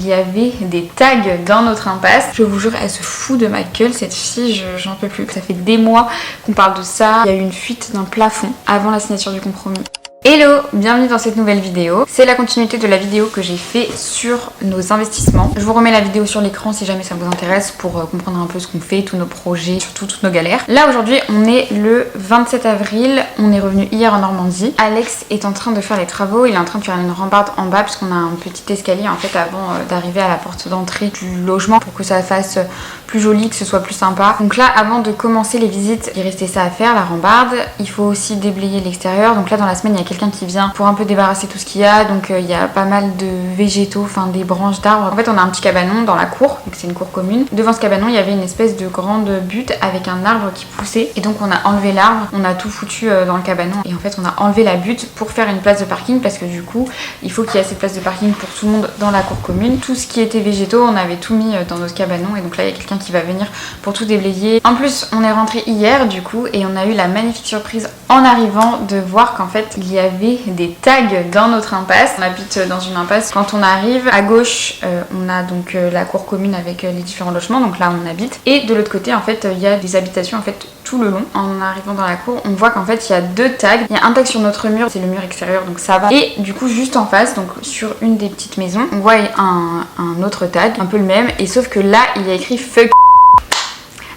y avait des tags dans notre impasse. Je vous jure, elle se fout de ma gueule cette fille, j'en peux plus. Ça fait des mois qu'on parle de ça. Il y a eu une fuite d'un plafond avant la signature du compromis. Hello, bienvenue dans cette nouvelle vidéo. C'est la continuité de la vidéo que j'ai fait sur nos investissements. Je vous remets la vidéo sur l'écran si jamais ça vous intéresse pour comprendre un peu ce qu'on fait, tous nos projets, surtout toutes nos galères. Là aujourd'hui on est le 27 avril, on est revenu hier en Normandie. Alex est en train de faire les travaux, il est en train de faire une rambarde en bas puisqu'on a un petit escalier en fait avant d'arriver à la porte d'entrée du logement pour que ça fasse plus joli, que ce soit plus sympa. Donc là avant de commencer les visites, il restait ça à faire, la rambarde. Il faut aussi déblayer l'extérieur. Donc là dans la semaine il y a quelqu'un qui vient pour un peu débarrasser tout ce qu'il y a, donc il y a pas mal de végétaux, enfin des branches d'arbres. En fait on a un petit cabanon dans la cour, donc c'est une cour commune. Devant ce cabanon il y avait une espèce de grande butte avec un arbre qui poussait, et donc on a enlevé l'arbre, on a tout foutu dans le cabanon, et en fait on a enlevé la butte pour faire une place de parking, parce que du coup il faut qu'il y ait assez de place de parking pour tout le monde dans la cour commune. Tout ce qui était végétaux on avait tout mis dans notre cabanon, et donc là il y a quelqu'un qui va venir pour tout déblayer. En plus on est rentré hier du coup, et on a eu la magnifique surprise en arrivant de voir qu'en fait il y avait des tags dans notre impasse. On habite dans une impasse. Quand on arrive à gauche, on a donc la cour commune avec les différents logements, donc là on habite, et de l'autre côté en fait il y a des habitations en fait tout le long. En arrivant dans la cour, on voit qu'en fait il y a deux tags. Il y a un tag sur notre mur, c'est le mur extérieur donc ça va, et du coup juste en face, donc sur une des petites maisons, on voit un autre tag, un peu le même, et sauf que là il y a écrit fuck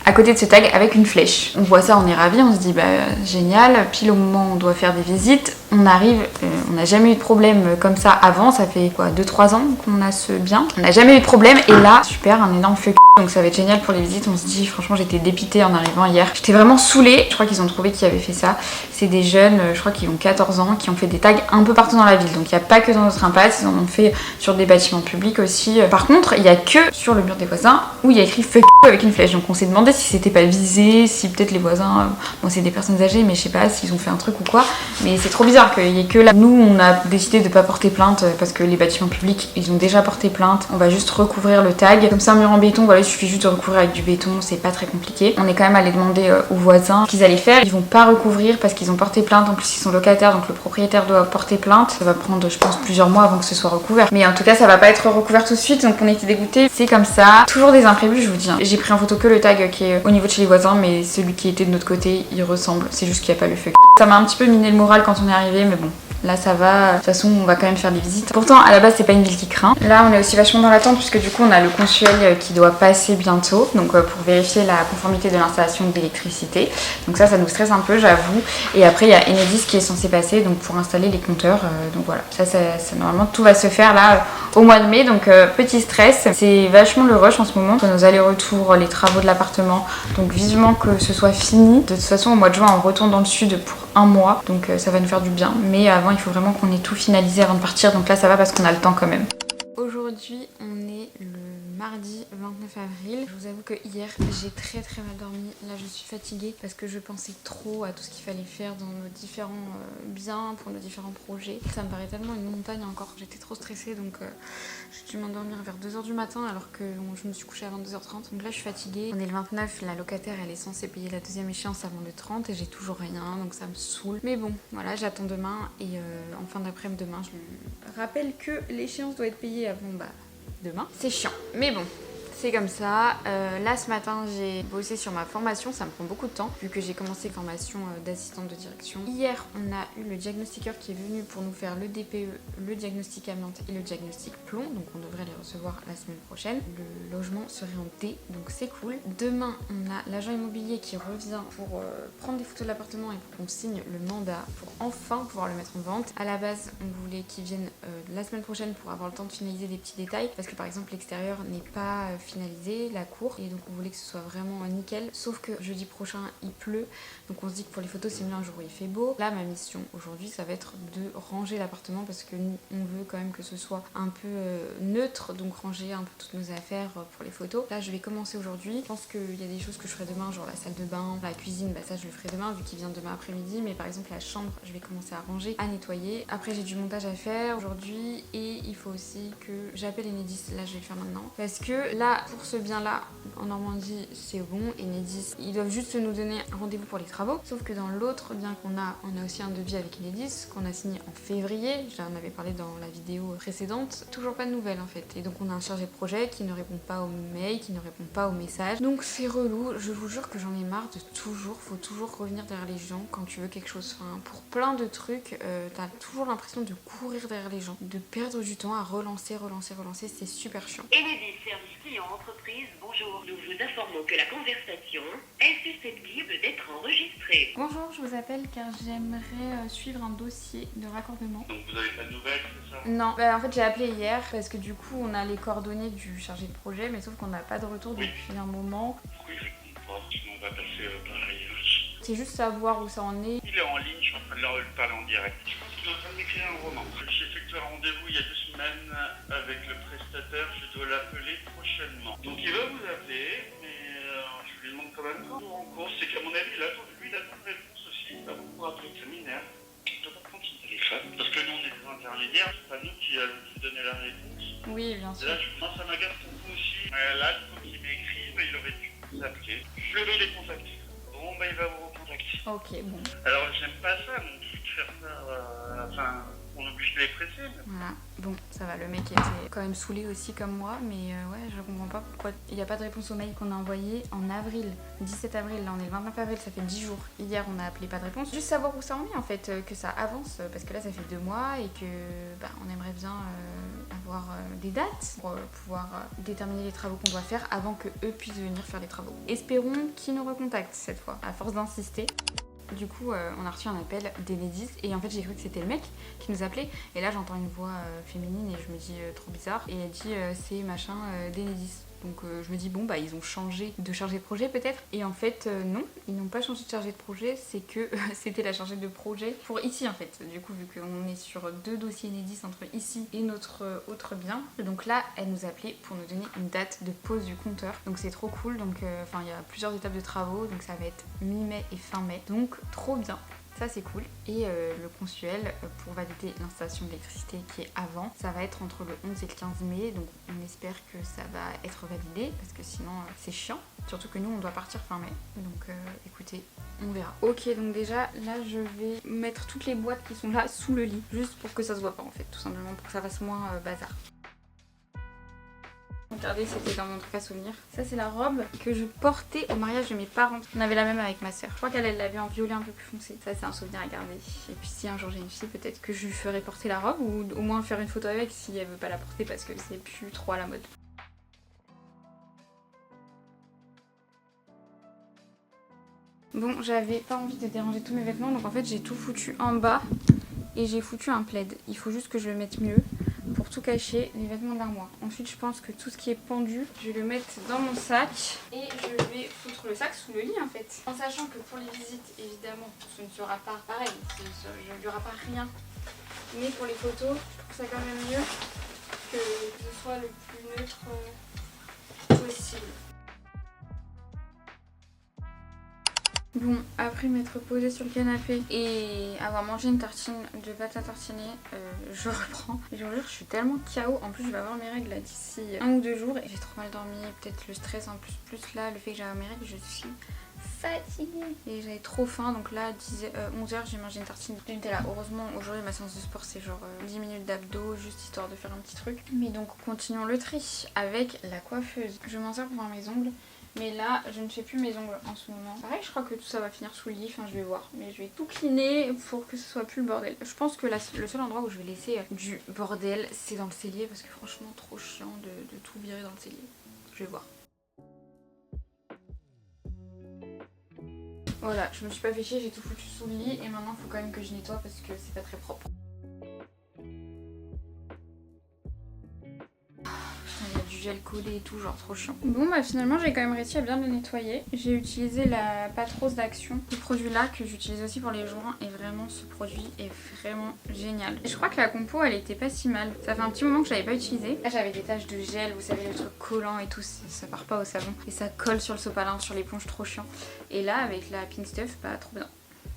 à côté de ce tag avec une flèche. On voit ça, on est ravis, on se dit bah génial, pile au moment où on doit faire des visites, on arrive, on n'a jamais eu de problème comme ça avant, ça fait quoi 2-3 ans qu'on a ce bien, on n'a jamais eu de problème, et là super, un énorme fuck, donc ça va être génial pour les visites. On se dit franchement j'étais dépitée en arrivant hier, j'étais vraiment saoulée. Je crois qu'ils ont trouvé qui avait fait ça, c'est des jeunes, je crois qu'ils ont 14 ans, qui ont fait des tags un peu partout dans la ville, donc il n'y a pas que dans notre impasse, ils en ont fait sur des bâtiments publics aussi. Par contre il n'y a que sur le mur des voisins où il y a écrit fuck avec une flèche, donc on s'est demandé si c'était pas visé, si peut-être les voisins, bon c'est des personnes âgées mais je sais pas s'ils ont fait un truc ou quoi, mais c'est trop bizarre qu'il y ait que là. Nous on a décidé de pas porter plainte parce que les bâtiments publics ils ont déjà porté plainte, on va juste recouvrir le tag, comme c'est un mur en béton, voilà il suffit juste de recouvrir avec du béton, c'est pas très compliqué. On est quand même allé demander aux voisins ce qu'ils allaient faire, ils vont pas recouvrir parce qu'ils ont porté plainte, en plus ils sont locataires donc le propriétaire doit porter plainte, ça va prendre je pense plusieurs mois avant que ce soit recouvert, mais en tout cas ça va pas être recouvert tout de suite, donc on était dégoûtés. C'est comme ça, toujours des imprévus je vous dis, hein. J'ai pris en photo que le tag qui est au niveau de chez les voisins, mais celui qui était de notre côté il ressemble, c'est juste qu'il n'y a pas le feu. Ça m'a un petit peu miné le moral quand on est arrivé, mais bon là ça va, de toute façon on va quand même faire des visites. Pourtant à la base c'est pas une ville qui craint. Là on est aussi vachement dans l'attente puisque du coup on a le consuel qui doit passer bientôt, donc pour vérifier la conformité de l'installation d'électricité. Donc ça nous stresse un peu j'avoue. Et après il y a Enedis qui est censé passer donc pour installer les compteurs. Donc voilà, ça normalement tout va se faire là au mois de mai, donc petit stress. C'est vachement le rush en ce moment, nos allers-retours, les travaux de l'appartement, donc vivement que ce soit fini. De toute façon au mois de juin on retourne dans le sud pour un mois, donc ça va nous faire du bien, mais avant il faut vraiment qu'on ait tout finalisé avant de partir, donc là ça va parce qu'on a le temps quand même. Aujourd'hui on est le mardi 29 avril. Je vous avoue que hier j'ai très mal dormi. Là je suis fatiguée parce que je pensais trop à tout ce qu'il fallait faire dans nos différents biens, pour nos différents projets. Ça me paraît tellement une montagne encore. J'étais trop stressée, donc j'ai dû m'endormir vers 2h du matin alors que je me suis couchée à 22h30. Donc là je suis fatiguée. On est le 29, la locataire elle est censée payer la deuxième échéance avant le 30 et j'ai toujours rien, donc ça me saoule. Mais bon voilà, j'attends demain, et en fin d'après-midi demain je lui rappelle que l'échéance doit être payée avant demain. C'est chiant, mais bon, c'est comme ça. Là ce matin j'ai bossé sur ma formation, ça me prend beaucoup de temps vu que j'ai commencé formation d'assistante de direction. Hier on a eu le diagnostiqueur qui est venu pour nous faire le DPE, le diagnostic amiante et le diagnostic plomb, donc on devrait les recevoir la semaine prochaine. Le logement serait en D, donc c'est cool. Demain on a l'agent immobilier qui revient pour prendre des photos de l'appartement et pour qu'on signe le mandat pour enfin pouvoir le mettre en vente. À la base on voulait qu'il vienne la semaine prochaine pour avoir le temps de finaliser des petits détails, parce que par exemple l'extérieur n'est pas finalisé, la cour, et donc on voulait que ce soit vraiment nickel, sauf que jeudi prochain il pleut, donc on se dit que pour les photos c'est mieux un jour où il fait beau. Là ma mission aujourd'hui ça va être de ranger l'appartement parce que nous on veut quand même que ce soit un peu neutre, donc ranger un peu toutes nos affaires pour les photos. Là je vais commencer aujourd'hui, je pense qu'il y a des choses que je ferai demain, genre la salle de bain, la cuisine, bah ça je le ferai demain vu qu'il vient demain après-midi, mais par exemple la chambre je vais commencer à ranger, à nettoyer. Après j'ai du montage à faire aujourd'hui, et il faut aussi que j'appelle Enedis, là je vais le faire maintenant parce que là là, pour ce bien là, en Normandie, c'est bon. Enedis, ils doivent juste nous donner un rendez-vous pour les travaux. Sauf que dans l'autre bien qu'on a, on a aussi un devis avec Enedis qu'on a signé en février. J'en avais parlé dans la vidéo précédente. Toujours pas de nouvelles en fait. Et donc on a un chargé de projet qui ne répond pas aux mails, qui ne répond pas aux messages. Donc c'est relou. Je vous jure que j'en ai marre de faut toujours revenir derrière les gens quand tu veux quelque chose. Enfin, pour plein de trucs, t'as toujours l'impression de courir derrière les gens, de perdre du temps à relancer, c'est super chiant. Enedis service client entreprise, bonjour. Nous vous informons que la conversation est susceptible d'être enregistrée. Bonjour, je vous appelle car j'aimerais suivre un dossier de raccordement. Donc vous avez pas de nouvelles, c'est ça? Non, bah, en fait j'ai appelé hier parce que du coup on a les coordonnées du chargé de projet, mais sauf qu'on n'a pas de retour depuis un moment. Pourquoi il répond pas? Sinon on va passer par ailleurs. C'est juste savoir où ça en est. Il est en ligne, je suis en train de leur parler en direct. Je pense qu'il est en train de m'écrire un roman. J'ai effectué un rendez-vous il y a 2 semaines avec le prestataire, je dois l'appeler prochainement. Donc il va vous appeler, mais je lui demande quand même toujours en cours. C'est qu'à mon avis, là, lui, il a pas de réponse aussi. Il va beaucoup appeler le séminaire. Je dois pas prendre son téléphone. Parce que nous, on est des intermédiaires, c'est pas nous qui allons vous donner la réponse. Oui, bien sûr. Et là, ça m'agace beaucoup aussi. Là, il faut qu'il m'écrive, il aurait dû vous appeler. Je vais les contacter. Bon, bah, il va vous recontacter. Ok, bon. Alors, j'aime pas ça, non plus de faire ça. Enfin, on oblige de les presser. Mais... Voilà, bon, ça va, le mec était quand même saoulé aussi comme moi, mais ouais, je comprends pas pourquoi il n'y a pas de réponse au mail qu'on a envoyé en avril, 17 avril, là on est le 29 avril, ça fait 10 jours. Hier on a appelé, pas de réponse, juste savoir où ça en est en fait, que ça avance, parce que là ça fait 2 mois et que bah, on aimerait bien avoir des dates pour pouvoir déterminer les travaux qu'on doit faire avant que eux puissent venir faire les travaux. Espérons qu'ils nous recontactent cette fois, à force d'insister. Du coup, on a reçu un appel d'Enedis et en fait j'ai cru que c'était le mec qui nous appelait et là j'entends une voix féminine et je me dis trop bizarre et elle dit c'est machin d'Enedis. Donc je me dis bon bah ils ont changé de chargé de projet peut-être et en fait non, ils n'ont pas changé de chargé de projet, c'est que c'était la chargée de projet pour ici en fait. Du coup vu qu'on est sur 2 dossiers Enedis entre ici et notre autre bien, donc là elle nous appelait pour nous donner une date de pause du compteur. Donc c'est trop cool, donc enfin il y a plusieurs étapes de travaux, donc ça va être mi-mai et fin mai, donc trop bien. Ça c'est cool. Et le consuel pour valider l'installation de l'électricité qui est avant, ça va être entre le 11 et le 15 mai. Donc on espère que ça va être validé parce que sinon c'est chiant. Surtout que nous on doit partir fin mai. Donc écoutez, on verra. Ok, donc déjà là je vais mettre toutes les boîtes qui sont là sous le lit. Juste pour que ça se voit pas en fait, tout simplement pour que ça fasse moins bazar. Regardez, c'était dans mon truc à souvenir. Ça, c'est la robe que je portais au mariage de mes parents. On avait la même avec ma soeur. Je crois qu'elle l'avait en violet un peu plus foncé. Ça, c'est un souvenir à garder. Et puis, si un jour j'ai une fille, peut-être que je lui ferai porter la robe ou au moins faire une photo avec si elle veut pas la porter parce que c'est plus trop à la mode. Bon, j'avais pas envie de déranger tous mes vêtements, donc en fait, j'ai tout foutu en bas et j'ai foutu un plaid. Il faut juste que je le mette mieux pour tout cacher, les vêtements de l'armoire. Ensuite, je pense que tout ce qui est pendu, je vais le mettre dans mon sac et je vais foutre le sac sous le lit en fait. En sachant que pour les visites, évidemment, ce ne sera pas pareil, il n'y aura pas rien. Mais pour les photos, je trouve ça quand même mieux que ce soit le plus neutre possible. Bon, après m'être posée sur le canapé et avoir mangé une tartine de pâte à tartiner, je reprends. Et je vous jure, je suis tellement KO. En plus, je vais avoir mes règles là d'ici 1 ou 2 jours et j'ai trop mal dormi. Peut-être le stress en plus là, le fait que j'ai mes règles, je suis fatiguée. Et j'avais trop faim, donc là, 11h, j'ai mangé une tartine de Nutella. Heureusement, aujourd'hui, ma séance de sport, c'est genre 10 minutes d'abdos, juste histoire de faire un petit truc. Mais donc, continuons le tri avec la coiffeuse. Je m'en sers pour faire mes ongles. Mais là, je ne fais plus mes ongles en ce moment. Pareil, je crois que tout ça va finir sous le lit, enfin je vais voir. Mais je vais tout cleaner pour que ce soit plus le bordel. Je pense que le seul endroit où je vais laisser du bordel, c'est dans le cellier. Parce que franchement, trop chiant de tout virer dans le cellier. Je vais voir. Voilà, je me suis pas fait chier, j'ai tout foutu sous le lit. Et maintenant, il faut quand même que je nettoie parce que c'est pas très propre. Il y a du gel collé et tout, genre trop chiant. Bon bah finalement j'ai quand même réussi à bien le nettoyer. J'ai utilisé la pâte rose d'Action. Ce produit là que j'utilise aussi pour les joints et vraiment ce produit est vraiment génial. Et je crois que la compo elle était pas si mal. Ça fait un petit moment que je l'avais pas utilisé. Là j'avais des taches de gel, vous savez le truc collant et tout, ça part pas au savon. Et ça colle sur le sopalin, sur l'éponge, trop chiant. Et là avec la Pink Stuff, bah trop bien,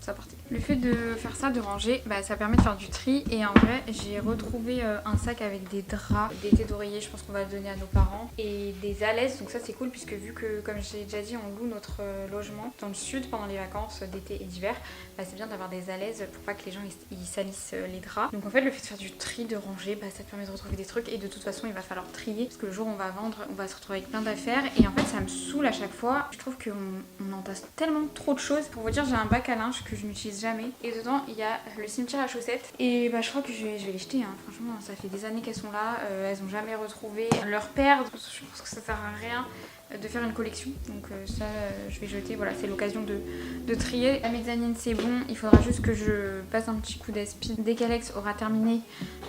ça partait. Le fait de faire ça, de ranger, ça permet de faire du tri. Et en vrai, j'ai retrouvé un sac avec des draps d'été d'oreiller, je pense qu'on va le donner à nos parents. Et des alaises, donc ça c'est cool puisque vu que, comme j'ai déjà dit, on loue notre logement dans le sud pendant les vacances d'été et d'hiver, c'est bien d'avoir des alaises pour pas que les gens ils salissent les draps. Donc en fait, le fait de faire du tri, de ranger, ça te permet de retrouver des trucs. Et de toute façon, il va falloir trier parce que le jour où on va vendre, on va se retrouver avec plein d'affaires. Et en fait, ça me saoule à chaque fois. Je trouve qu'on entasse tellement trop de choses. Pour vous dire, j'ai un bac à linge que je n'utilise jamais. Et dedans, il y a le cimetière à chaussettes. Et je crois que je vais les jeter. Franchement, ça fait des années qu'elles sont là. Elles ont jamais retrouvé leur père. Je pense que ça sert à rien de faire une collection. Donc ça, je vais jeter. Voilà, c'est l'occasion de trier. La mezzanine, c'est bon. Il faudra juste que je passe un petit coup d'aspi. Dès qu'Alex aura terminé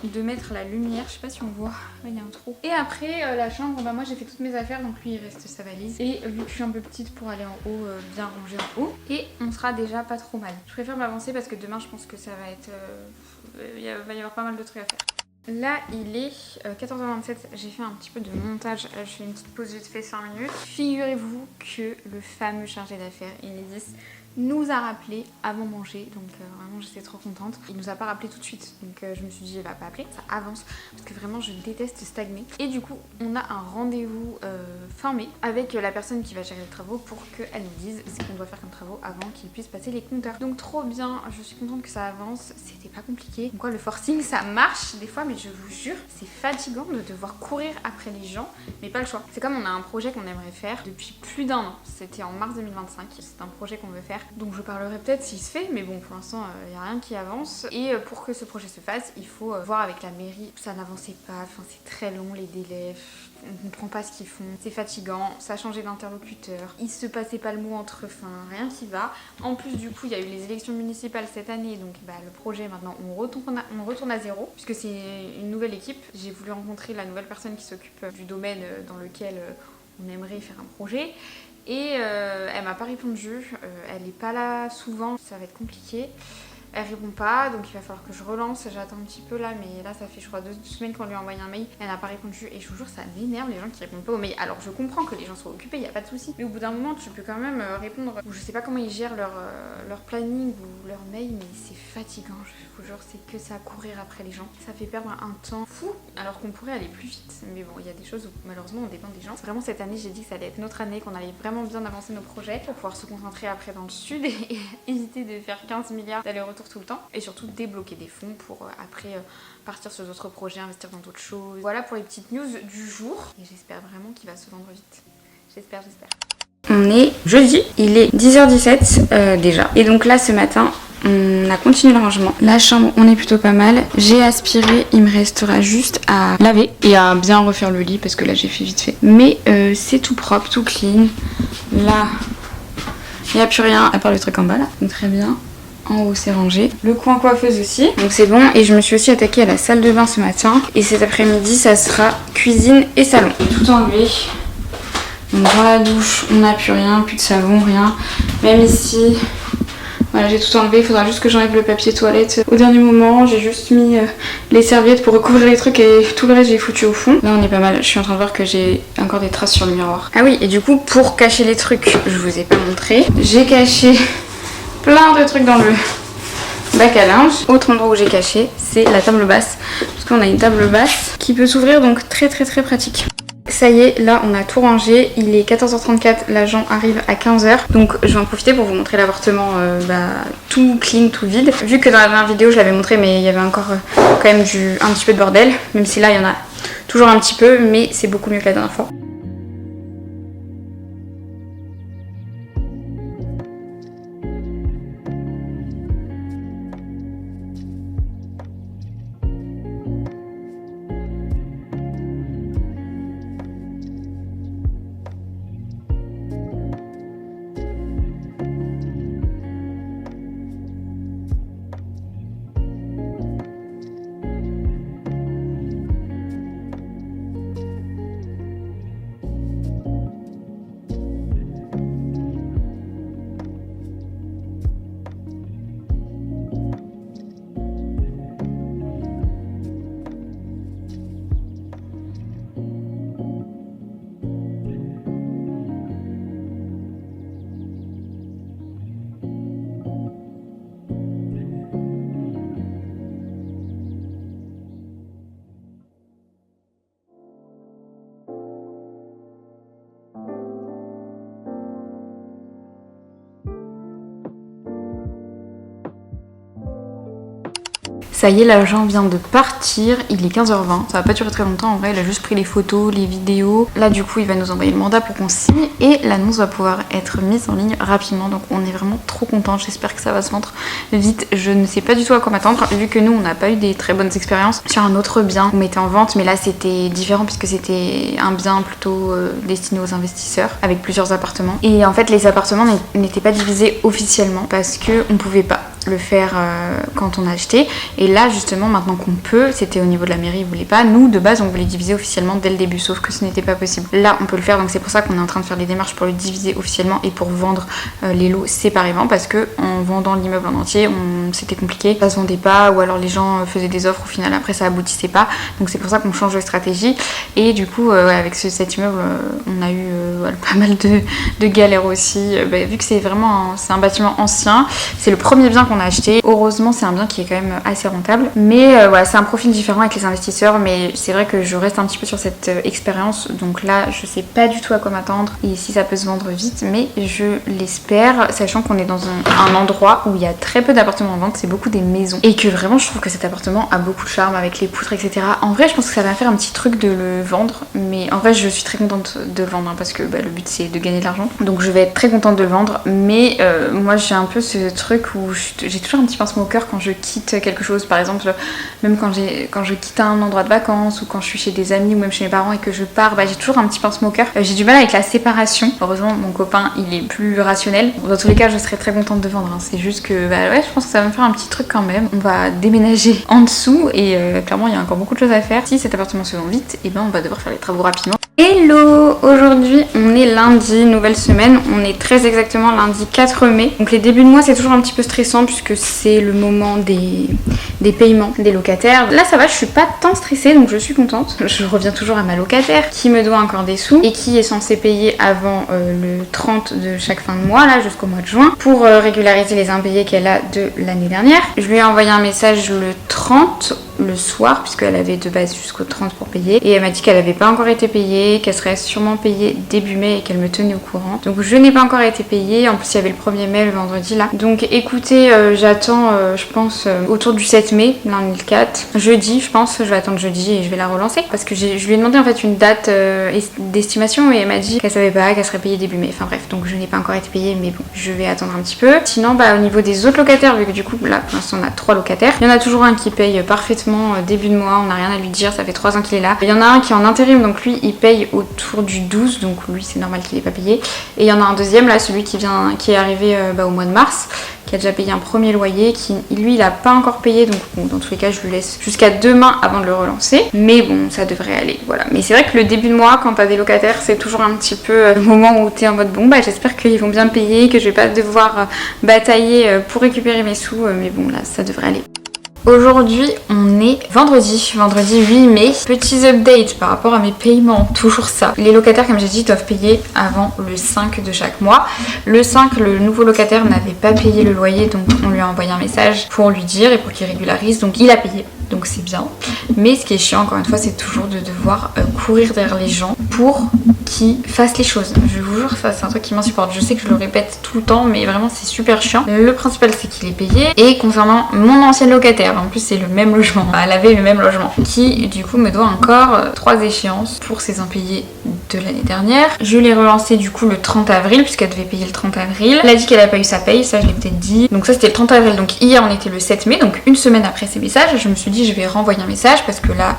de mettre la lumière, je sais pas si on voit, il y a un trou. Et après, la chambre, moi j'ai fait toutes mes affaires. Donc lui, il reste sa valise. Et vu que je suis un peu petite pour aller en haut, bien ranger en haut. Et on sera déjà pas trop mal. Je préfère m'avancer parce que demain, je pense que ça va être... il va y avoir pas mal de trucs à faire. Là il est 14h27, j'ai fait un petit peu de montage, je fais une petite pause vite fait 5 minutes. Figurez-vous que le fameux chargé d'affaires Enedis nous a rappelé avant manger, donc vraiment j'étais trop contente. Il nous a pas rappelé tout de suite, donc je me suis dit il va pas appeler, ça avance parce que vraiment je déteste stagner. Et du coup on a un rendez-vous fin mai avec la personne qui va gérer les travaux pour qu'elle nous dise ce qu'on doit faire comme travaux avant qu'il puisse passer les compteurs. Donc trop bien, je suis contente que ça avance, c'était pas compliqué. Donc quoi, le forcing ça marche des fois, mais je vous jure c'est fatigant de devoir courir après les gens, mais pas le choix. C'est comme on a un projet qu'on aimerait faire depuis plus d'1 an, c'était en mars 2025, c'est un projet qu'on veut faire. Donc je parlerai peut-être s'il se fait, mais bon pour l'instant il n'y a rien qui avance. Et pour que ce projet se fasse, il faut voir avec la mairie. Ça n'avançait pas, enfin c'est très long les délais, on comprend pas ce qu'ils font, c'est fatigant, ça a changé d'interlocuteur, il se passait pas le mot entre eux, enfin rien qui va. En plus du coup il y a eu les élections municipales cette année, donc le projet maintenant on retourne à zéro, puisque c'est une nouvelle équipe. J'ai voulu rencontrer la nouvelle personne qui s'occupe du domaine dans lequel on aimerait faire un projet. Et elle m'a pas répondu, elle est pas là souvent, ça va être compliqué. Elle répond pas, donc il va falloir que je relance. J'attends un petit peu là, mais là ça fait je crois 2 semaines qu'on lui a envoyé un mail. Elle n'a pas répondu et je vous jure ça m'énerve les gens qui répondent pas aux mails. Alors je comprends que les gens soient occupés, il n'y a pas de souci. Mais au bout d'un moment tu peux quand même répondre. Ou je sais pas comment ils gèrent leur planning ou leur mail, mais c'est fatigant. Je vous jure c'est que ça à courir après les gens. Ça fait perdre un temps fou alors qu'on pourrait aller plus vite. Mais bon, il y a des choses où malheureusement on dépend des gens. Vraiment cette année j'ai dit que ça allait être notre année, qu'on allait vraiment bien avancer nos projets pour pouvoir se concentrer après dans le sud et éviter de faire 15 milliards d'allers-retours tout le temps, et surtout débloquer des fonds pour après partir sur d'autres projets, investir dans d'autres choses. Voilà pour les petites news du jour, et j'espère vraiment qu'il va se vendre vite. J'espère. On est jeudi, il est 10h17 déjà, et donc là ce matin on a continué le rangement. La chambre, on est plutôt pas mal. J'ai aspiré, il me restera juste à laver et à bien refaire le lit parce que là j'ai fait vite fait. Mais c'est tout propre, tout clean. Là, il n'y a plus rien à part le truc en bas là, donc très bien. En haut c'est rangé. Le coin coiffeuse aussi, donc c'est bon. Et je me suis aussi attaquée à la salle de bain ce matin. Et cet après-midi ça sera cuisine et salon. Tout enlevé. Donc dans la douche on n'a plus rien, plus de savon, rien. Même ici, voilà j'ai tout enlevé. Il faudra juste que j'enlève le papier toilette au dernier moment. J'ai juste mis les serviettes pour recouvrir les trucs et tout le reste j'ai foutu au fond. Là on est pas mal, je suis en train de voir que j'ai encore des traces sur le miroir. Ah oui, et du coup pour cacher les trucs, je vous ai pas montré. J'ai caché plein de trucs dans le bac à linge. Autre endroit où j'ai caché, c'est la table basse. Parce qu'on a une table basse qui peut s'ouvrir, donc très pratique. Ça y est, là on a tout rangé. Il est 14h34, l'agent arrive à 15h. Donc je vais en profiter pour vous montrer l'appartement tout clean, tout vide. Vu que dans la dernière vidéo je l'avais montré, mais il y avait encore quand même un petit peu de bordel. Même si là il y en a toujours un petit peu, mais c'est beaucoup mieux que la dernière fois. Ça y est, l'agent vient de partir, il est 15h20, ça va pas durer très longtemps en vrai, il a juste pris les photos, les vidéos. Là du coup il va nous envoyer le mandat pour qu'on signe et l'annonce va pouvoir être mise en ligne rapidement, donc on est vraiment trop contents, j'espère que ça va se vendre vite. Je ne sais pas du tout à quoi m'attendre, vu que nous on n'a pas eu des très bonnes expériences sur un autre bien qu'on mettait en vente, mais là c'était différent puisque c'était un bien plutôt destiné aux investisseurs avec plusieurs appartements. Et en fait les appartements n'étaient pas divisés officiellement parce qu'on pouvait pas le faire quand on a acheté, et là justement maintenant qu'on peut, c'était au niveau de la mairie, ils voulaient pas. Nous de base on voulait diviser officiellement dès le début, sauf que ce n'était pas possible. Là on peut le faire, donc c'est pour ça qu'on est en train de faire les démarches pour le diviser officiellement et pour vendre les lots séparément, parce que en vendant l'immeuble en entier c'était compliqué, ça se vendait pas, ou alors les gens faisaient des offres, au final après ça aboutissait pas, donc c'est pour ça qu'on change de stratégie. Et du coup avec cet immeuble on a eu pas mal de galères aussi, vu que c'est vraiment c'est un bâtiment ancien, c'est le premier bien qu'on a acheté. Heureusement c'est un bien qui est quand même assez rentable, mais voilà, c'est un profil différent avec les investisseurs, mais c'est vrai que je reste un petit peu sur cette expérience, donc là je sais pas du tout à quoi m'attendre et si ça peut se vendre vite, mais je l'espère, sachant qu'on est dans un endroit où il y a très peu d'appartements en vente, c'est beaucoup des maisons, et que vraiment je trouve que cet appartement a beaucoup de charme avec les poutres etc. En vrai je pense que ça va faire un petit truc de le vendre, mais en vrai je suis très contente de le vendre, parce que le but c'est de gagner de l'argent, donc je vais être très contente de le vendre, mais moi j'ai un peu ce truc où j'ai toujours un petit pincement au cœur quand je quitte quelque chose. Par exemple, même quand je quitte un endroit de vacances, ou quand je suis chez des amis ou même chez mes parents et que je pars, j'ai toujours un petit pincement au cœur. J'ai du mal avec la séparation. Heureusement mon copain il est plus rationnel. Dans tous les cas je serais très contente de vendre, c'est juste que ouais, je pense que ça va me faire un petit truc quand même. On va déménager en dessous et clairement il y a encore beaucoup de choses à faire. Si cet appartement se vend vite, et on va devoir faire les travaux rapidement. Hello! Aujourd'hui on est lundi, nouvelle semaine, on est très exactement lundi 4 mai. Donc les débuts de mois c'est toujours un petit peu stressant puisque c'est le moment des paiements des locataires. Là ça va, je suis pas tant stressée, donc je suis contente. Je reviens toujours à ma locataire qui me doit encore des sous et qui est censée payer avant le 30 de chaque fin de mois, là jusqu'au mois de juin, pour régulariser les impayés qu'elle a de l'année dernière. Je lui ai envoyé un message le 30 le soir, puisqu'elle avait de base jusqu'au 30 pour payer, et elle m'a dit qu'elle n'avait pas encore été payée, qu'elle serait sûrement payée début mai et qu'elle me tenait au courant. Donc je n'ai pas encore été payée, en plus il y avait le 1er mai le vendredi là. Donc écoutez, j'attends je pense autour du 7 mai, lundi le 4, jeudi je pense, je vais attendre jeudi et je vais la relancer, parce que je lui ai demandé en fait une date d'estimation et elle m'a dit qu'elle savait pas, qu'elle serait payée début mai, enfin bref, donc je n'ai pas encore été payée, mais bon, je vais attendre un petit peu. Sinon au niveau des autres locataires, vu que du coup là pour l'instant on a 3 locataires, il y en a toujours un qui paye parfaitement début de mois, on n'a rien à lui dire, ça fait 3 ans qu'il est là. Il y en a un qui est en intérim, donc lui il paye autour du 12, donc lui c'est normal qu'il n'ait pas payé. Et il y en a un deuxième là, celui qui est arrivé au mois de mars, qui a déjà payé un premier loyer, qui lui il a pas encore payé, donc bon, dans tous les cas je lui laisse jusqu'à demain avant de le relancer, mais bon ça devrait aller, voilà. Mais c'est vrai que le début de mois quand t'as des locataires c'est toujours un petit peu le moment où t'es en mode bon j'espère qu'ils vont bien me payer, que je vais pas devoir batailler pour récupérer mes sous, mais bon là ça devrait aller. Aujourd'hui on est vendredi 8 mai. Petits updates par rapport à mes paiements, toujours ça. Les locataires comme j'ai dit doivent payer avant le 5 de chaque mois. Le 5 le nouveau locataire n'avait pas payé le loyer, donc on lui a envoyé un message pour lui dire et pour qu'il régularise, donc il a payé. Donc c'est bien. Mais ce qui est chiant encore une fois c'est toujours de devoir courir derrière les gens pour qu'ils fassent les choses. Je vous jure ça c'est un truc qui m'insupporte. Je sais que je le répète tout le temps mais vraiment c'est super chiant. Le principal c'est qu'il est payé. Et concernant mon ancienne locataire, en plus c'est le même logement, elle avait le même logement, qui du coup me doit encore 3 échéances pour ses impayés de l'année dernière. Je l'ai relancé du coup le 30 avril puisqu'elle devait payer le 30 avril. Elle a dit qu'elle n'a pas eu sa paye, ça je l'ai peut-être dit. Donc ça c'était le 30 avril, donc hier on était le 7 mai, donc une semaine après ces messages, je me suis dit je vais renvoyer un message parce que là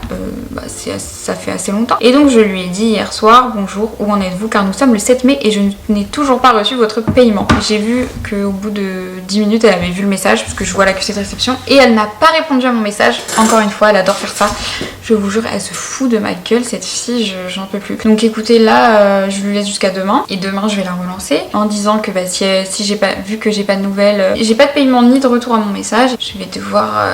ça fait assez longtemps. Et donc je lui ai dit hier soir bonjour, où en êtes-vous, car nous sommes le 7 mai et je n'ai toujours pas reçu votre paiement. J'ai vu qu'au bout de 10 minutes elle avait vu le message parce que je vois l'accusé de réception et elle n'a pas répondu à mon message. Encore une fois elle adore faire ça, je vous jure elle se fout de ma gueule cette fille, j'en peux plus. Donc écoutez là je lui laisse jusqu'à demain et demain je vais la relancer en disant que si j'ai pas vu que j'ai pas de nouvelles, j'ai pas de paiement ni de retour à mon message, je vais devoir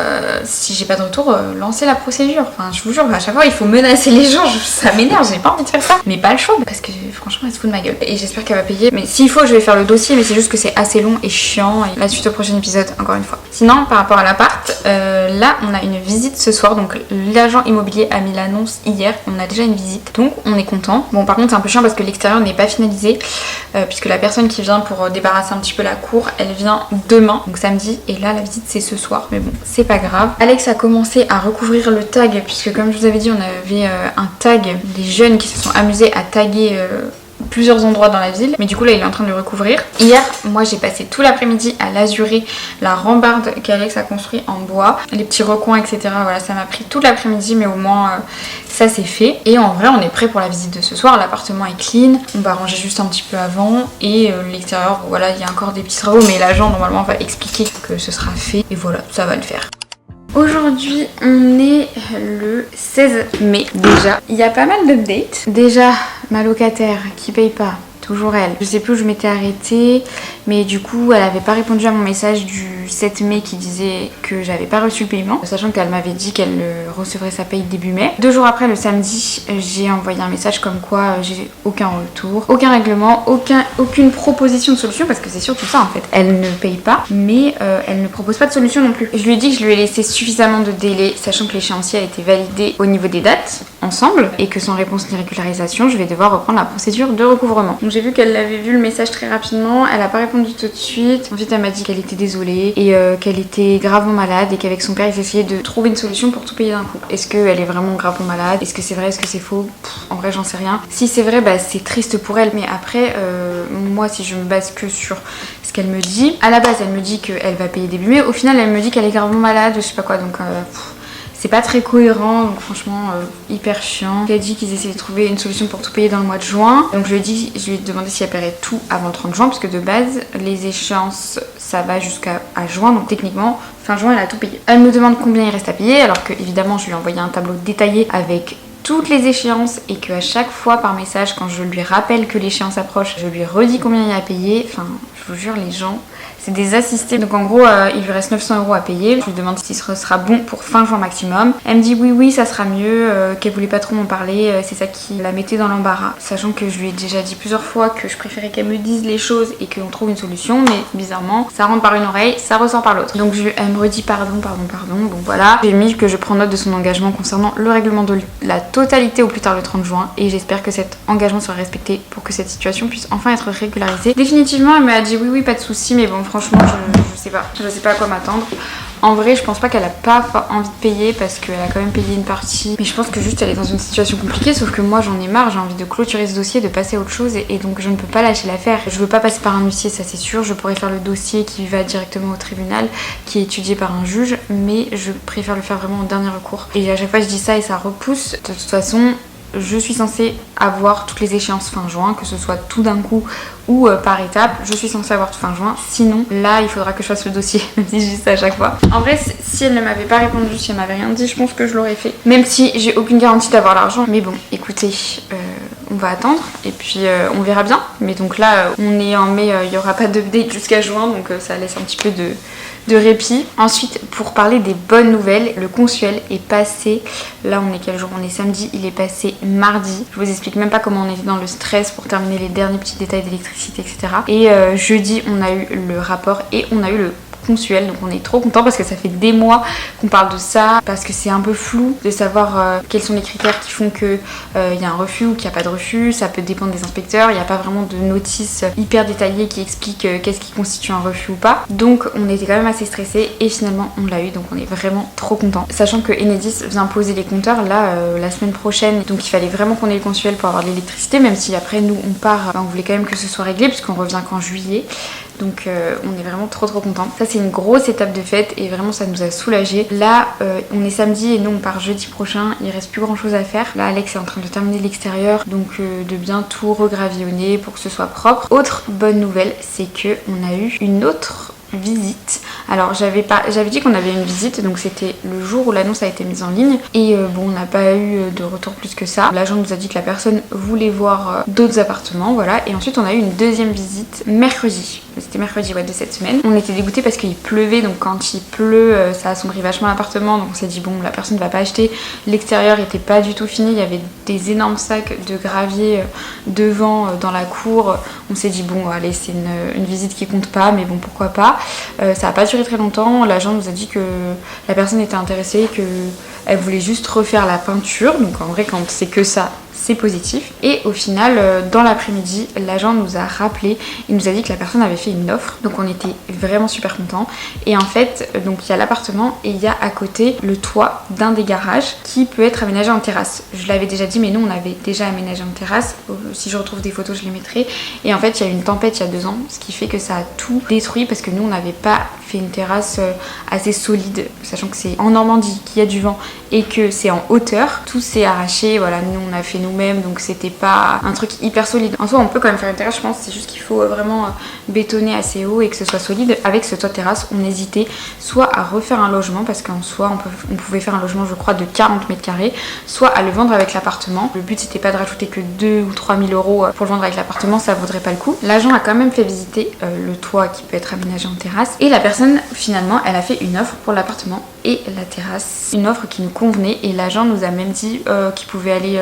si j'ai pas de retour lancer la procédure. Enfin je vous jure à chaque fois il faut menacer les gens, ça m'énerve, j'ai pas envie de faire ça, mais pas le choix parce que franchement elle se fout de ma gueule et j'espère qu'elle va payer. Mais s'il faut je vais faire le dossier, mais c'est juste que c'est assez long et chiant, et la suite au prochain épisode encore une fois. Sinon par rapport à l'appart, là on a une visite ce soir, donc l'agent immobilier a mis l'annonce hier, on a déjà une visite, donc on est content. Bon par contre c'est un peu chiant parce que l'extérieur n'est pas finalisé puisque la personne qui vient pour débarrasser un petit peu la cour, elle vient demain, donc samedi, et là la visite c'est ce soir, mais bon c'est pas grave. Alex a commencé à recouvrir le tag puisque comme je vous avais dit on avait un tag, des jeunes qui se sont amusés à taguer plusieurs endroits dans la ville, mais du coup là il est en train de le recouvrir. Hier moi j'ai passé tout l'après-midi à lazurer la rambarde qu'Alex a construit en bois, les petits recoins etc. Voilà, ça m'a pris tout l'après-midi, mais au moins ça c'est fait. Et en vrai on est prêt pour la visite de ce soir. L'appartement est clean, on va ranger juste un petit peu avant, et l'extérieur voilà il y a encore des petits travaux, mais l'agent normalement va expliquer que ce sera fait, et voilà ça va le faire. Aujourd'hui on est le 16 mai déjà, il y a pas mal d'updates. Déjà ma locataire qui paye pas, toujours elle. Je sais plus où je m'étais arrêtée, mais du coup elle avait pas répondu à mon message du 7 mai qui disait que j'avais pas reçu le paiement, sachant qu'elle m'avait dit qu'elle recevrait sa paye début mai. 2 jours après, le samedi, j'ai envoyé un message comme quoi j'ai aucun retour, aucun règlement, aucune proposition de solution, parce que c'est surtout ça en fait. Elle ne paye pas, mais elle ne propose pas de solution non plus. Je lui ai dit que je lui ai laissé suffisamment de délai, sachant que l'échéancier a été validé au niveau des dates ensemble, et que sans réponse ni régularisation, je vais devoir reprendre la procédure de recouvrement. Donc j'ai vu qu'elle avait vu le message très rapidement, elle a pas répondu tout de suite. Ensuite elle m'a dit qu'elle était désolée et qu'elle était gravement malade, et qu'avec son père ils essayaient de trouver une solution pour tout payer d'un coup. Est-ce qu'elle est vraiment gravement malade? Est-ce que c'est vrai? Est-ce que c'est faux? En vrai j'en sais rien. Si c'est vrai, bah c'est triste pour elle, mais après moi si je me base que sur ce qu'elle me dit, à la base elle me dit qu'elle va payer début mai, au final elle me dit qu'elle est gravement malade, je sais pas quoi, donc c'est pas très cohérent, donc franchement hyper chiant. Elle a dit qu'ils essayaient de trouver une solution pour tout payer dans le mois de juin. Donc je lui ai demandé si elle paierait tout avant le 30 juin, parce que de base les échéances ça va jusqu'à juin, donc techniquement fin juin elle a tout payé. Elle me demande combien il reste à payer, alors que évidemment je lui ai envoyé un tableau détaillé avec toutes les échéances, et qu'à chaque fois par message quand je lui rappelle que l'échéance approche, je lui redis combien il y a à payer. Enfin je vous jure les gens, c'est des assistés. Donc en gros il lui reste 900 € à payer. Je lui demande si ce sera bon pour fin juin maximum. Elle me dit oui ça sera mieux, qu'elle voulait pas trop m'en parler, c'est ça qui la mettait dans l'embarras, sachant que je lui ai déjà dit plusieurs fois que je préférais qu'elle me dise les choses et qu'on trouve une solution, mais bizarrement ça rentre par une oreille, ça ressort par l'autre. Donc elle me redit pardon, donc voilà. J'ai mis que je prends note de son engagement concernant le règlement de la totalité au plus tard le 30 juin, et j'espère que cet engagement sera respecté pour que cette situation puisse enfin être régularisée définitivement. Elle m'a dit oui pas de souci, mais bon franchement je sais pas à quoi m'attendre. En vrai je pense pas qu'elle a pas envie de payer, parce qu'elle a quand même payé une partie, mais je pense que juste elle est dans une situation compliquée, sauf que moi j'en ai marre, j'ai envie de clôturer ce dossier, de passer à autre chose, et donc je ne peux pas lâcher l'affaire. Je veux pas passer par un huissier, ça c'est sûr, je pourrais faire le dossier qui va directement au tribunal, qui est étudié par un juge, mais je préfère le faire vraiment en dernier recours. Et à chaque fois je dis ça et ça repousse. De toute façon je suis censée avoir toutes les échéances fin juin, que ce soit tout d'un coup ou par étapes. Je suis censée avoir tout fin juin, sinon là il faudra que je fasse le dossier, même si je dis ça à chaque fois. En vrai si elle ne m'avait pas répondu, si elle m'avait rien dit, je pense que je l'aurais fait, même si j'ai aucune garantie d'avoir l'argent. Mais bon écoutez, on va attendre et puis on verra bien. Mais donc là on est en mai, il n'y aura pas d'update jusqu'à juin, donc ça laisse un petit peu de répit. Ensuite pour parler des bonnes nouvelles, le consuel est passé, là on est quel jour? On est samedi, il est passé mardi. Je vous explique même pas comment on était dans le stress pour terminer les derniers petits détails d'électricité etc. Et jeudi on a eu le rapport et on a eu le consuel, donc on est trop content parce que ça fait des mois qu'on parle de ça, parce que c'est un peu flou de savoir quels sont les critères qui font que il y a un refus ou qu'il n'y a pas de refus. Ça peut dépendre des inspecteurs, il n'y a pas vraiment de notice hyper détaillée qui explique qu'est-ce qui constitue un refus ou pas. Donc on était quand même assez stressés et finalement on l'a eu, donc on est vraiment trop content, sachant que Enedis vient poser les compteurs là la semaine prochaine, donc il fallait vraiment qu'on ait le consuel pour avoir de l'électricité, même si après nous on part, on voulait quand même que ce soit réglé puisqu'on revient qu'en juillet. Donc on est vraiment trop contents. Ça c'est une grosse étape de fête et vraiment ça nous a soulagés. Là on est samedi et nous on part jeudi prochain, il reste plus grand chose à faire. Là Alex est en train de terminer l'extérieur, donc de bien tout regravillonner pour que ce soit propre. Autre bonne nouvelle, c'est que on a eu une autre visite. Alors j'avais dit qu'on avait une visite, donc c'était le jour où l'annonce a été mise en ligne, et bon on n'a pas eu de retour plus que ça. L'agent nous a dit que la personne voulait voir d'autres appartements, voilà, et ensuite on a eu une deuxième visite mercredi. C'était mercredi de cette semaine. On était dégoûtés parce qu'il pleuvait, donc quand il pleut ça assombrit vachement l'appartement, donc on s'est dit bon la personne ne va pas acheter. L'extérieur était pas du tout fini, il y avait des énormes sacs de gravier devant dans la cour. On s'est dit bon allez c'est une visite qui compte pas, mais bon pourquoi pas. Ça a pas duré très longtemps, l'agent nous a dit que la personne était intéressée, qu'elle voulait juste refaire la peinture, donc en vrai quand c'est que ça c'est positif. Et au final, dans l'après-midi, l'agent nous a rappelé, il nous a dit que la personne avait fait une offre, donc on était vraiment super contents. Et en fait, donc il y a l'appartement et il y a à côté le toit d'un des garages qui peut être aménagé en terrasse. Je l'avais déjà dit, mais nous on avait déjà aménagé en terrasse. Si je retrouve des photos, je les mettrai. Et en fait, il y a eu une tempête il y a 2 ans, ce qui fait que ça a tout détruit parce que nous on n'avait pas fait une terrasse assez solide, sachant que c'est en Normandie, qu'il y a du vent et que c'est en hauteur. Tout s'est arraché, voilà, nous on a fait nous-mêmes, donc c'était pas un truc hyper solide. En soi, on peut quand même faire une terrasse, je pense, c'est juste qu'il faut vraiment bétonner assez haut et que ce soit solide. Avec ce toit terrasse, on hésitait soit à refaire un logement, parce qu'en soi, on pouvait faire un logement, je crois, de 40 mètres carrés, soit à le vendre avec l'appartement. Le but, c'était pas de rajouter que 2 ou 3 000 euros pour le vendre avec l'appartement, ça vaudrait pas le coup. L'agent a quand même fait visiter le toit qui peut être aménagé en terrasse, et la personne, finalement, elle a fait une offre pour l'appartement et la terrasse, une offre qui nous convenait, et l'agent nous a même dit qu'il pouvait aller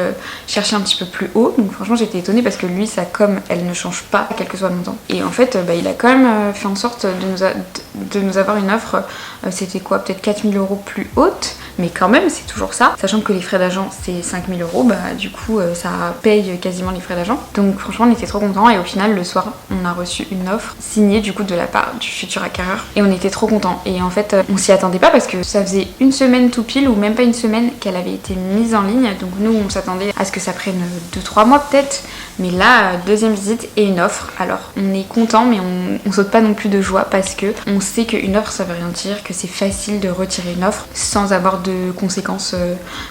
chercher un petit peu plus haut. Donc franchement, j'étais étonnée parce que lui, sa com, elle ne change pas quel que soit le montant. Et en fait, il a quand même fait en sorte de nous avoir une offre, c'était quoi, peut-être 4 000 euros plus haute, mais quand même, c'est toujours ça. Sachant que les frais d'agent, c'est 5 000 euros, bah du coup, ça paye quasiment les frais d'agent. Donc franchement, on était trop contents, et au final, le soir, on a reçu une offre signée du coup de la part du futur acquéreur, et on était trop contents. Et en fait, on s'y attendait pas parce que ça faisait une semaine tout pile, ou même pas une semaine, qu'elle avait été mise en ligne. Donc nous, on s'attendait à ce que ça prenne 2-3 mois peut-être. Mais là, deuxième visite et une offre. Alors, on est content, mais on saute pas non plus de joie parce que on sait qu'une offre, ça veut rien dire, que c'est facile de retirer une offre sans avoir de conséquences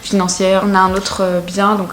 financières. On a un autre bien, donc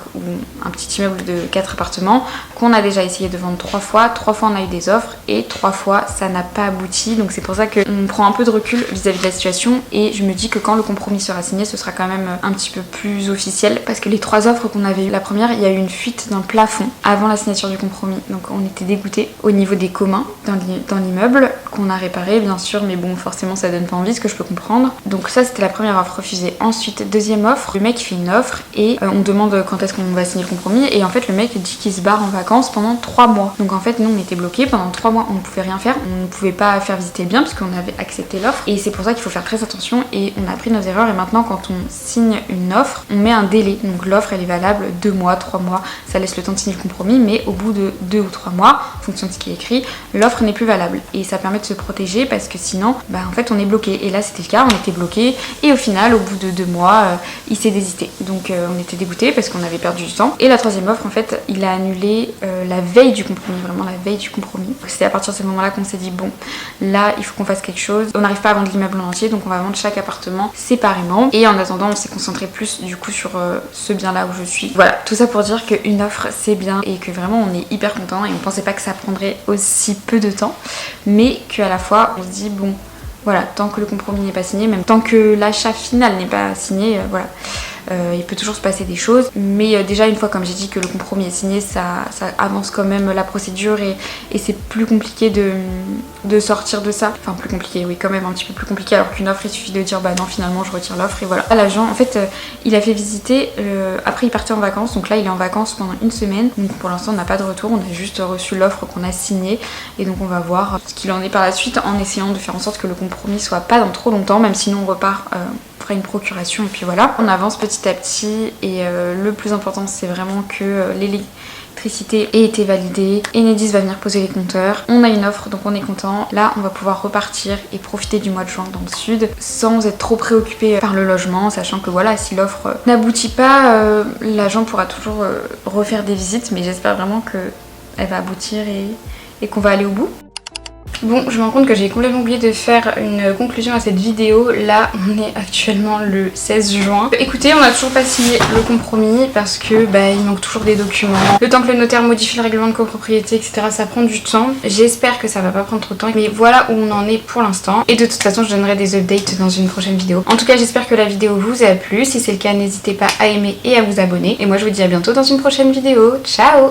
un petit immeuble de 4 appartements qu'on a déjà essayé de vendre 3 fois. 3 fois, on a eu des offres et 3 fois, ça n'a pas abouti. Donc c'est pour ça qu'on prend un peu de recul vis-à-vis de la situation, et je me dis que quand le compromis sera signé, ce sera quand même un petit peu plus officiel, parce que les 3 offres qu'on avait eues, la première, il y a eu une fuite d'un plafond avant la signature du compromis, donc on était dégoûtés au niveau des communs dans l'immeuble, qu'on a réparé bien sûr, mais bon, forcément ça donne pas envie, ce que je peux comprendre. Donc ça, c'était la première offre refusée. Ensuite, deuxième offre, le mec fait une offre et on demande quand est-ce qu'on va signer le compromis, et en fait le mec dit qu'il se barre en vacances pendant 3 mois. Donc en fait, nous on était bloqués pendant 3 mois, on ne pouvait rien faire, on ne pouvait pas faire visiter le bien parce qu'on avait accepté l'offre, et c'est pour ça qu'il faut faire très attention, et on a appris nos erreurs. Et maintenant, quand on signe une offre, on met un délai, donc l'offre elle est valable 2 mois, 3 mois, ça laisse le temps de signer le compromis, mais au bout de 2 ou 3 mois, en fonction de ce qui est écrit, l'offre n'est plus valable, et ça permet de se protéger parce que sinon, en fait on est bloqué. Et là c'était le cas, on était bloqué, et au final, au bout de 2 mois, il s'est désisté, donc on était dégoûtés parce qu'on avait perdu du temps. Et la troisième offre, en fait, il a annulé la veille du compromis, vraiment la veille du compromis. C'est à partir de ce moment-là qu'on s'est dit, bon, là il faut qu'on fasse quelque chose, on n'arrive pas à vendre l'immeuble en entier, donc on va vendre chaque appartement séparément, et en attendant on s'est concentré plus du coup sur ce bien là où je suis. Voilà, tout ça pour dire qu'une offre c'est bien, et que vraiment on est hyper content, et on pensait pas que ça prendrait aussi peu de temps, mais qu'à la fois on se dit, bon voilà, tant que le compromis n'est pas signé, même tant que l'achat final n'est pas signé, voilà, il peut toujours se passer des choses. Mais déjà, une fois, comme j'ai dit, que le compromis est signé, ça avance quand même la procédure, et c'est plus compliqué de sortir de ça. Enfin, plus compliqué, oui, quand même un petit peu plus compliqué, alors qu'une offre, il suffit de dire bah non, finalement je retire l'offre, et voilà. L'agent, en fait, il a fait visiter, après il partait en vacances, donc là il est en vacances pendant une semaine, donc pour l'instant on n'a pas de retour, on a juste reçu l'offre qu'on a signée, et donc on va voir ce qu'il en est par la suite, en essayant de faire en sorte que le compromis soit pas dans trop longtemps, même sinon on repart, on fera une procuration, et puis voilà, on avance petit à petit. Et le plus important, c'est vraiment que l'électricité ait été validée, Enedis va venir poser les compteurs, on a une offre, donc on est content. Là on va pouvoir repartir et profiter du mois de juin dans le sud sans être trop préoccupé par le logement, sachant que voilà, si l'offre n'aboutit pas, l'agent pourra toujours refaire des visites, mais j'espère vraiment qu'elle va aboutir et qu'on va aller au bout. Bon, je me rends compte que j'ai complètement oublié de faire une conclusion à cette vidéo. Là, on est actuellement le 16 juin. Écoutez, on n'a toujours pas signé le compromis parce que il manque toujours des documents. Le temps que le notaire modifie le règlement de copropriété, etc., ça prend du temps. J'espère que ça va pas prendre trop de temps, mais voilà où on en est pour l'instant. Et de toute façon, je donnerai des updates dans une prochaine vidéo. En tout cas, j'espère que la vidéo vous a plu. Si c'est le cas, n'hésitez pas à aimer et à vous abonner. Et moi, je vous dis à bientôt dans une prochaine vidéo. Ciao!